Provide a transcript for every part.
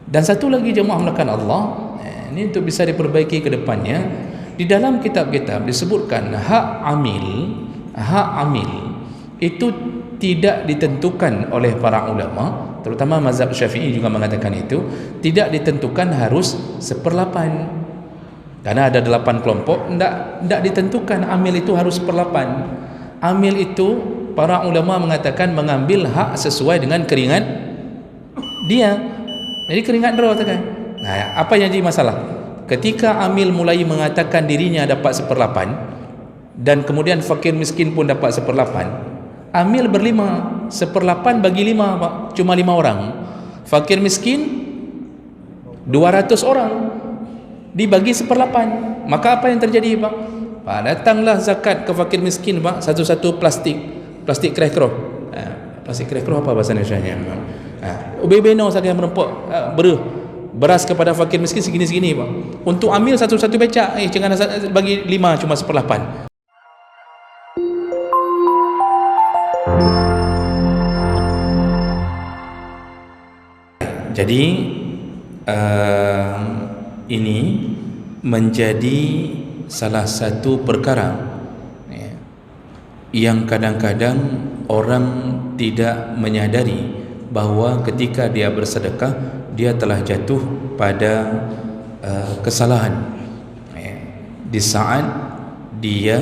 Dan satu lagi jemaah melakukan Allah, ini untuk bisa diperbaiki ke depannya, di dalam kitab-kitab disebutkan hak amil itu tidak ditentukan oleh para ulama, terutama mazhab Syafi'i juga mengatakan itu, tidak ditentukan harus 1/8. Karena ada 8 kelompok, tidak ditentukan amil itu harus 1/8. Amil itu para ulama mengatakan mengambil hak sesuai dengan keringat dia. Jadi keringat draw kan. Nah, apa yang jadi masalah? Ketika amil mulai mengatakan dirinya dapat 1/8 dan kemudian fakir miskin pun dapat 1/8, amil berlima, 1/8 bagi 5 Pak, cuma 5 orang. Fakir miskin 200 orang dibagi 1/8, maka apa yang terjadi Pak? Pak, datanglah zakat ke fakir miskin Pak, satu-satu plastik krekro. Plastik krekro apa bahasa Indonesianya? Ubebeno saja merempuk beras kepada fakir miskin segini-segini Pak. Untuk amil satu-satu becak, jangan bagi 5 cuma 1/8. Jadi ini menjadi salah satu perkara yang kadang-kadang orang tidak menyadari bahawa ketika dia bersedekah dia telah jatuh pada kesalahan di saat dia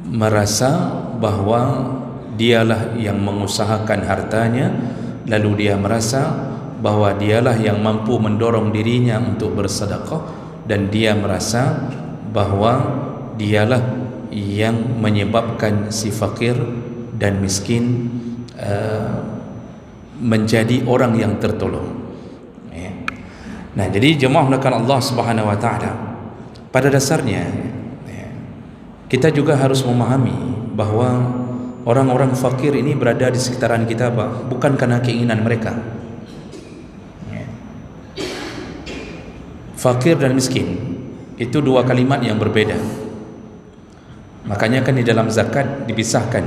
merasa bahawa dialah yang mengusahakan hartanya, lalu dia merasa bahawa dialah yang mampu mendorong dirinya untuk bersedekah, dan dia merasa bahawa dialah yang menyebabkan si fakir dan miskin menjadi orang yang tertolong. Nah, jadi jemaah melakukan Allah Subhanahu wa taala, pada dasarnya kita juga harus memahami bahawa orang-orang fakir ini berada di sekitaran kita bukan karena keinginan mereka. Fakir dan miskin itu dua kalimat yang berbeda. Makanya kan di dalam zakat dipisahkan,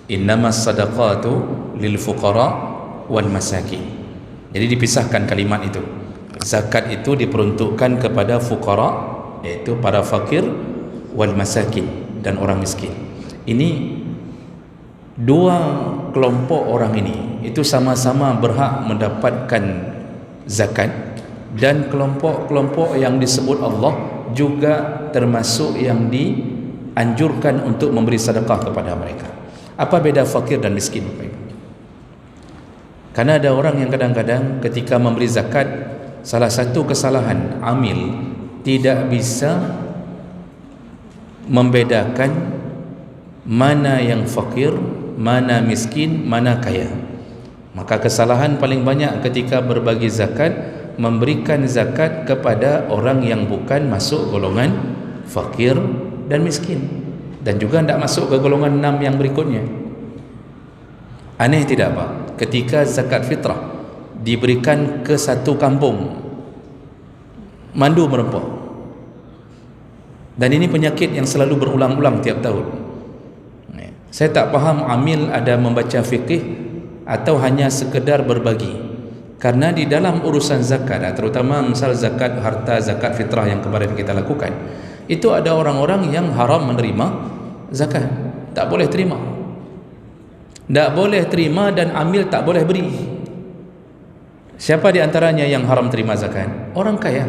innamas sadaqatu lil fuqara wal masakin. Jadi dipisahkan kalimat itu. Zakat itu diperuntukkan kepada fuqara, yaitu para fakir, wal masakin, dan orang miskin. Ini dua kelompok orang ini itu sama-sama berhak mendapatkan zakat, dan kelompok-kelompok yang disebut Allah juga termasuk yang dianjurkan untuk memberi sedekah kepada mereka. Apa beda fakir dan miskin? Karena ada orang yang kadang-kadang ketika memberi zakat, salah satu kesalahan amil tidak bisa membedakan mana yang fakir, mana miskin, mana kaya. Maka kesalahan paling banyak ketika berbagi zakat, memberikan zakat kepada orang yang bukan masuk golongan fakir dan miskin, dan juga tidak masuk ke golongan 6 yang berikutnya. Aneh tidak Pak? Ketika zakat fitrah diberikan ke satu kampung, mandu merempuk, dan ini penyakit yang selalu berulang-ulang tiap tahun. Saya tak faham amil ada membaca fikih atau hanya sekedar berbagi. Karena di dalam urusan zakat, terutama misal zakat harta, zakat fitrah yang kemarin kita lakukan, itu ada orang-orang yang haram menerima zakat, tak boleh terima, dan amil tak boleh beri. Siapa di antaranya yang haram terima zakat? Orang kaya.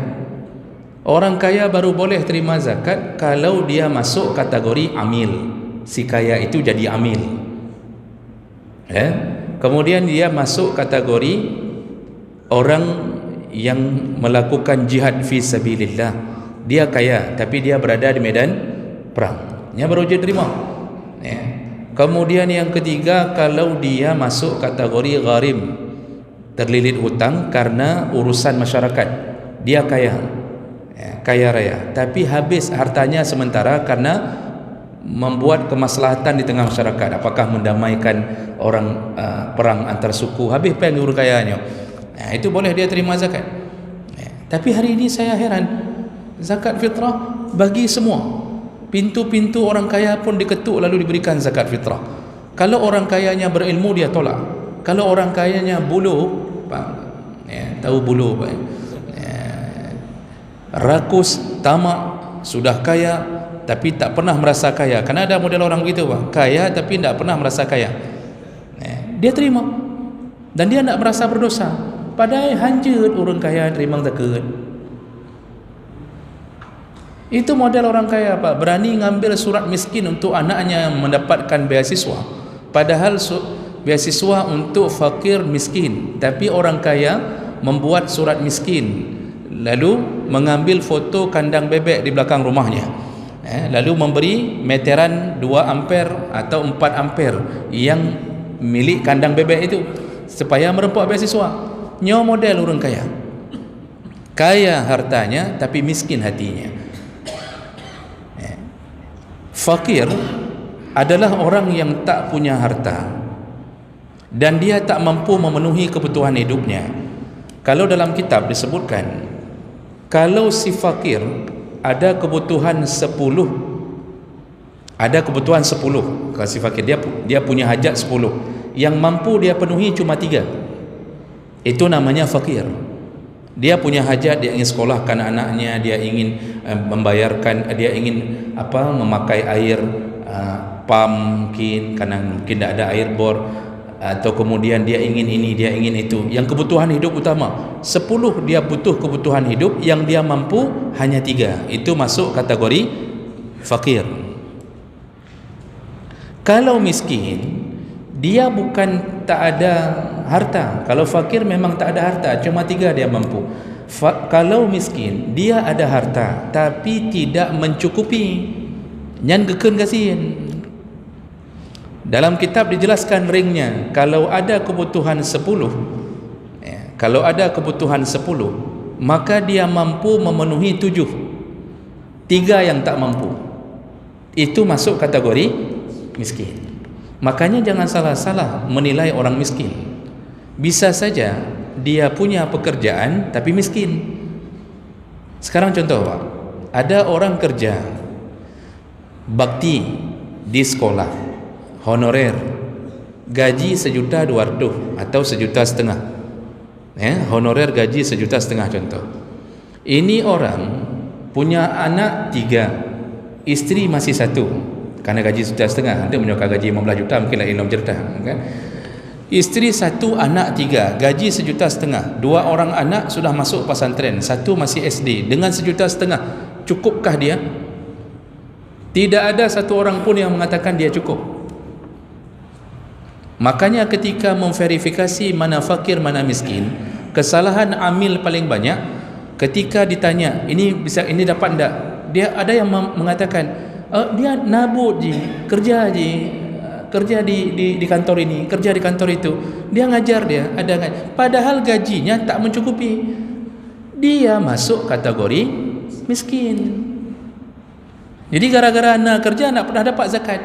Orang kaya baru boleh terima zakat kalau dia masuk kategori amil. Si kaya itu jadi amil. Kemudian dia masuk kategori orang yang melakukan jihad fi sabilillah. Dia kaya tapi dia berada di medan perang, dia baru dia terima. Kemudian yang ketiga, kalau dia masuk kategori gharim, terlilit hutang karena urusan masyarakat, dia kaya, kaya raya, tapi habis hartanya sementara karena membuat kemaslahatan di tengah masyarakat, apakah mendamaikan orang perang antar suku, habis pengen kayanya, itu boleh dia terima zakat. Tapi hari ini saya heran, zakat fitrah bagi semua, pintu-pintu orang kaya pun diketuk lalu diberikan zakat fitrah. Kalau orang kayanya berilmu dia tolak, kalau orang kayanya buluh, tahu bulu, rakus, tamak, sudah kaya tapi tak pernah merasa kaya. Karena ada model orang begitu, kaya tapi tak pernah merasa kaya. Dia terima dan dia tak merasa berdosa, padahal hanjut orang kaya terima takut. Itu model orang kaya, Pak, berani ngambil surat miskin untuk anaknya mendapatkan beasiswa, padahal beasiswa untuk fakir miskin, tapi orang kaya membuat surat miskin, lalu mengambil foto kandang bebek di belakang rumahnya, lalu memberi meteran 2 ampere atau 4 ampere yang milik kandang bebek itu supaya merempak beasiswa. Nyo model orang kaya, kaya hartanya tapi miskin hatinya. Fakir adalah orang yang tak punya harta dan dia tak mampu memenuhi kebutuhan hidupnya. Kalau dalam kitab disebutkan, kalau si fakir ada kebutuhan 10, kalau si fakir dia punya hajat 10, yang mampu dia penuhi cuma 3, itu namanya fakir. Dia punya hajat, dia ingin sekolahkan anaknya, dia ingin membayarkan, dia ingin memakai air pam mungkin, karena mungkin tidak ada air bor, atau kemudian dia ingin ini, dia ingin itu, yang kebutuhan hidup utama 10, dia butuh kebutuhan hidup, yang dia mampu hanya 3, itu masuk kategori fakir. Kalau miskin, dia bukan tak ada harta. Kalau fakir memang tak ada harta, cuma 3 dia mampu. Kalau miskin, dia ada harta tapi tidak mencukupi, nyan geken kasihin. Dalam kitab dijelaskan ringnya, kalau ada kebutuhan 10, maka dia mampu memenuhi 7, 3 yang tak mampu, itu masuk kategori miskin. Makanya jangan salah-salah menilai orang miskin. Bisa saja dia punya pekerjaan tapi miskin. Sekarang contoh, Pak, ada orang kerja bakti di sekolah, honorer, gaji 1.200.000 atau 1.500.000, honorer gaji 1.500.000 contoh. Ini orang punya anak 3, isteri masih 1, karena gaji 1.500.000, nanti menyokong gaji 15 juta mungkin lagi 6 juta, kan? Isteri 1, anak 3, gaji 1.500.000. 2 orang anak sudah masuk pesantren, 1 masih SD, dengan 1.500.000 cukupkah dia? Tidak ada satu orang pun yang mengatakan dia cukup. Makanya ketika memverifikasi mana fakir mana miskin, kesalahan amil paling banyak ketika ditanya, ini bisa, ini dapat enggak? Dia ada yang mengatakan, dia nabut je, kerja di kantor ini, kerja di kantor itu, dia ngajar, dia ada, padahal gajinya tak mencukupi, dia masuk kategori miskin. Jadi gara-gara anak kerja nak pernah dapat zakat,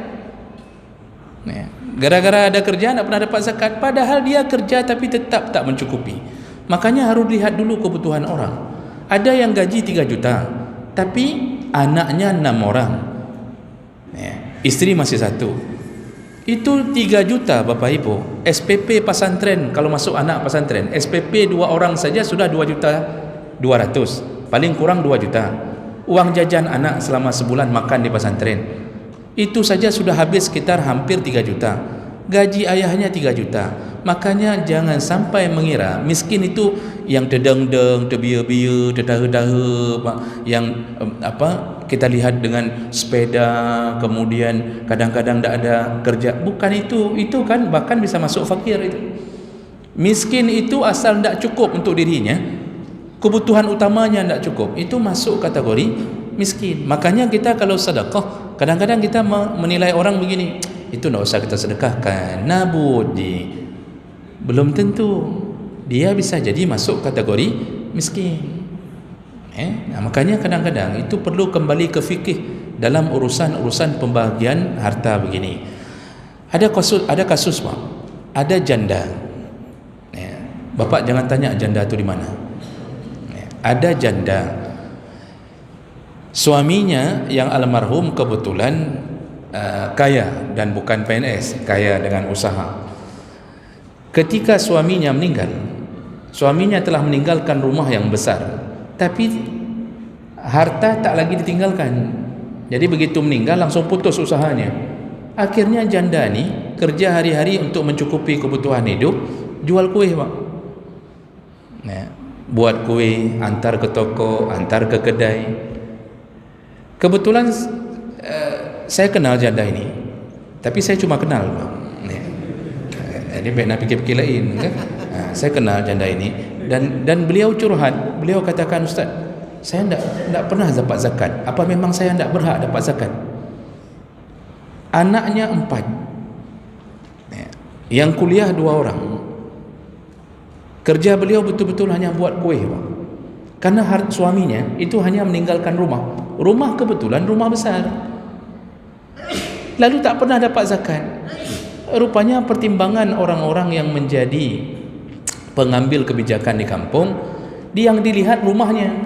gara-gara ada kerja nak pernah dapat zakat, padahal dia kerja tapi tetap tak mencukupi. Makanya harus lihat dulu kebutuhan orang. Ada yang gaji 3 juta tapi anaknya 6 orang, isteri masih 1, itu 3 juta Bapak Ibu. SPP pesantren, kalau masuk anak pesantren, SPP 2 orang saja sudah 2.200.000, paling kurang 2 juta. Uang jajan anak selama sebulan makan di pesantren, itu saja sudah habis sekitar hampir 3 juta. Gaji ayahnya 3 juta. Makanya jangan sampai mengira miskin itu yang tedeng-deng, tebiya-biya, tetahe-tahe, yang kita lihat dengan sepeda, kemudian kadang-kadang tidak ada kerja. Bukan itu kan bahkan bisa masuk fakir itu. Miskin itu asal tidak cukup untuk dirinya, kebutuhan utamanya tidak cukup, itu masuk kategori miskin. Makanya kita kalau sedekah, kadang-kadang kita menilai orang begini, itu tidak usah kita sedekahkan, nabut je. Belum tentu dia bisa jadi masuk kategori miskin. Makanya kadang-kadang itu perlu kembali ke fikih dalam urusan pembahagian harta begini. Ada kasus Pak, ada janda. Bapak jangan tanya janda itu di mana. Ada janda, suaminya yang almarhum kebetulan kaya dan bukan PNS, kaya dengan usaha. Ketika suaminya meninggal, Suaminya telah meninggalkan rumah yang besar, tapi harta tak lagi ditinggalkan. Jadi begitu meninggal langsung putus usahanya. Akhirnya janda ni kerja hari-hari untuk mencukupi kebutuhan hidup, jual kuih, Pak. Nah, buat kuih, antar ke toko, antar ke kedai. Kebetulan saya kenal janda ini, tapi saya cuma kenal, Pak. Jadi baik nak fikir-fikir lain kan? Saya kenal janda ini dan beliau curhat, beliau katakan, Ustaz, saya tidak pernah dapat zakat. Apa memang saya tidak berhak dapat zakat? Anaknya 4, yang kuliah 2 orang. Kerja beliau betul-betul hanya buat kuih, Pak. Karena suaminya itu hanya meninggalkan rumah kebetulan rumah besar, lalu tak pernah dapat zakat. Rupanya pertimbangan orang-orang yang menjadi pengambil kebijakan di kampung, yang dilihat rumahnya.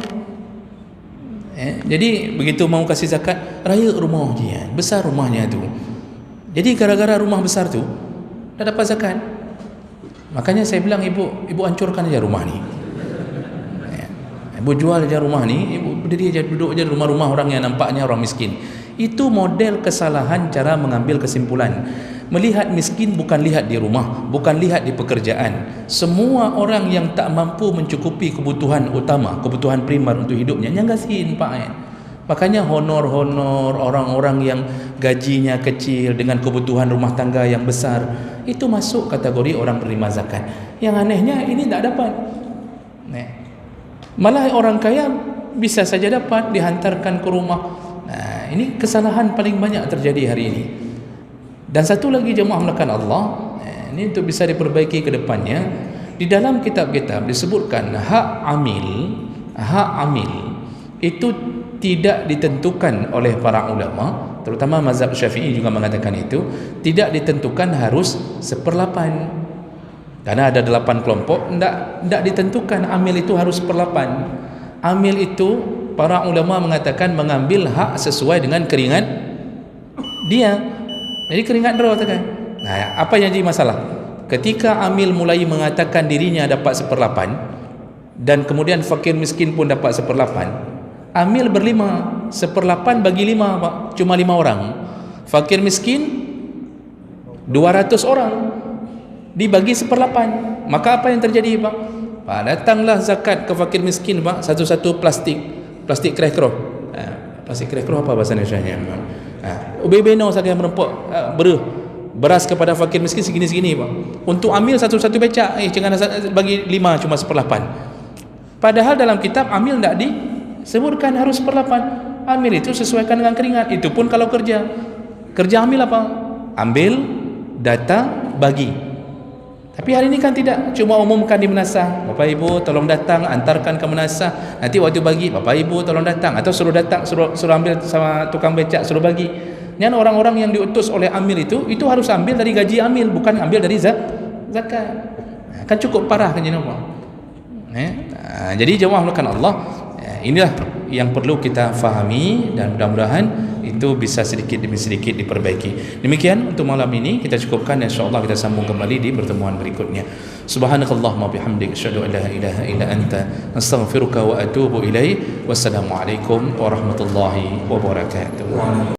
Jadi begitu mau kasih zakat, raya rumah dia, besar rumahnya tu. Jadi gara-gara rumah besar tu tak dapat zakat. Makanya saya bilang, ibu hancurkan aja rumah ni. Ibu jual aja rumah ni, ibu berdiri aja, duduk aja rumah-rumah orang yang nampaknya orang miskin. Itu model kesalahan cara mengambil kesimpulan. Melihat miskin bukan lihat di rumah, bukan lihat di pekerjaan. Semua orang yang tak mampu mencukupi kebutuhan utama, kebutuhan primer untuk hidupnya, yang kasihin, Pak. Makanya honor-honor orang-orang yang gajinya kecil dengan kebutuhan rumah tangga yang besar, itu masuk kategori orang penerima zakat. Yang anehnya ini tak dapat. Malah orang kaya bisa saja dapat, dihantarkan ke rumah. Nah, ini kesalahan paling banyak terjadi hari ini. Dan satu lagi, jemaah melakukan Allah, ini untuk bisa diperbaiki ke depannya. Di dalam kitab-kitab disebutkan hak amil itu tidak ditentukan oleh para ulama, terutama mazhab Syafi'i juga mengatakan itu, tidak ditentukan harus 1/8. Karena ada 8 kelompok, tidak ditentukan amil itu harus 1/8. Amil itu para ulama mengatakan mengambil hak sesuai dengan keringat dia. Jadi keringat draw kan. Nah, apa yang jadi masalah? Ketika amil mulai mengatakan dirinya dapat 1/8 dan kemudian fakir miskin pun dapat 1/8, amil berlima, 1/8 bagi 5, Pak, cuma 5 orang. Fakir miskin 200 orang dibagi 1/8, maka apa yang terjadi, Pak? Pak, datanglah zakat ke fakir miskin, Pak, satu-satu plastik krekro. Plastik krekro apa bahasa Indonesianya? Ubebeno saja merempuk beras kepada fakir miskin segini-segini, Pak. Untuk amil satu-satu becak, jangan bagi 5, cuma 1/8. Padahal dalam kitab amil tidak disebutkan harus 1/8. Amil itu sesuaikan dengan keringat. Itu pun kalau kerja amil apa? Ambil data, bagi. Tapi hari ini kan tidak, cuma umumkan di menasah, Bapak Ibu tolong datang, antarkan ke menasah, nanti waktu bagi Bapak Ibu tolong datang, atau suruh datang, suruh ambil sama tukang becak, suruh bagi. Dan orang-orang yang diutus oleh amil itu harus ambil dari gaji amil, bukan ambil dari zakat. Kan cukup parah kan ini, Pak. Jadi jemaah melakukan Allah, inilah yang perlu kita fahami, dan mudah-mudahan itu bisa sedikit demi sedikit diperbaiki. Demikian untuk malam ini kita cukupkan, dan insyaallah kita sambung kembali di pertemuan berikutnya. Subhanakallahumma bihamdik, asyhadu an la ilaha illa anta, astaghfiruka wa atubu ilaik. Wassalamualaikum warahmatullahi wabarakatuh.